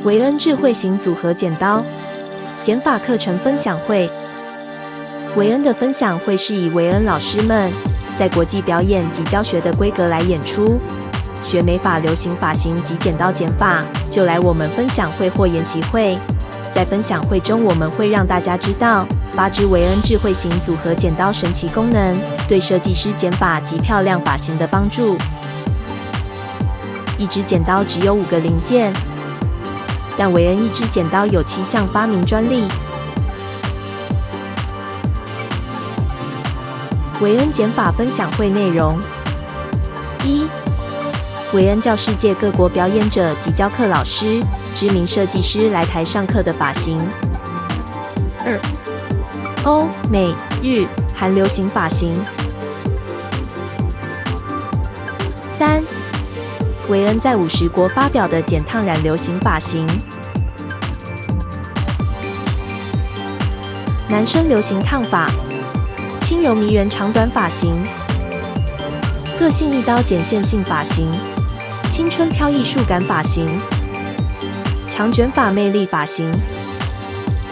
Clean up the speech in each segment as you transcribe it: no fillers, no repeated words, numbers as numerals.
维恩智慧型组合剪刀减法课程分享会。维恩的分享会是以维恩老师们在国际表演及教学的规格来演出。学美发、流行发型及剪刀剪法，就来我们分享会或研习会。在分享会中，我们会让大家知道8支维恩智慧型组合剪刀神奇功能对设计师剪发及漂亮发型的帮助。一支剪刀只有5个零件，但维恩一支剪刀有7项发明专利。维恩剪法分享会内容：1. 维恩叫世界各国表演者及教课老师、知名设计师来台上课的发型。2. 欧、美、日、韩流行发型。3. 维恩在50国发表的剪烫染流行发型。男生流行烫发，轻柔迷人长短发型，个性一刀剪线性发型，青春飘逸束感发型，长卷发魅力发型，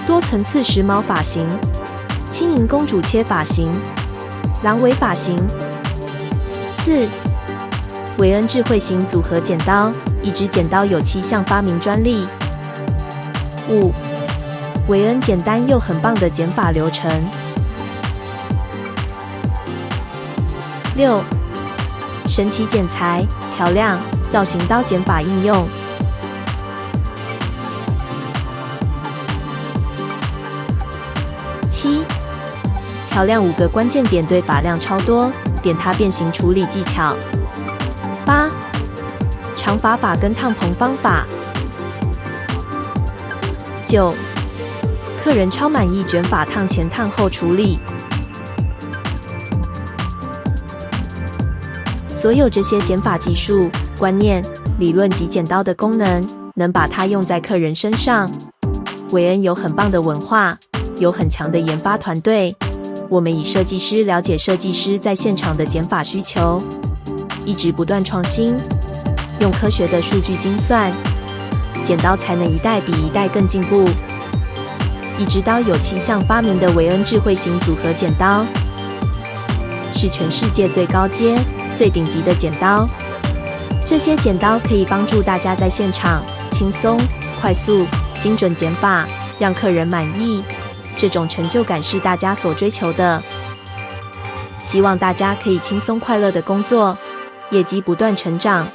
多层次时髦发型，轻盈公主切发型，狼尾发型。4. 维恩智慧型组合剪刀，一支剪刀有7项发明专利。5. 维恩简单又很棒的剪发流程。6. 神奇剪裁、调亮、造型刀剪法应用。7. 调亮5个关键点对发量超多，点它变形处理技巧。8. 长发发跟烫蓬方法。9. 客人超满意卷发烫前烫后处理。所有这些剪发技术、观念、理论及剪刀的功能，能把它用在客人身上。维恩有很棒的文化，有很强的研发团队。我们以设计师了解设计师在现场的剪发需求，一直不断创新，用科学的数据精算，剪刀才能一代比一代更进步。一支刀有7项发明的维恩智慧型组合剪刀，是全世界最高阶、最顶级的剪刀。这些剪刀可以帮助大家在现场轻松、快速、精准剪发，让客人满意。这种成就感是大家所追求的。希望大家可以轻松快乐的工作，业绩不断成长。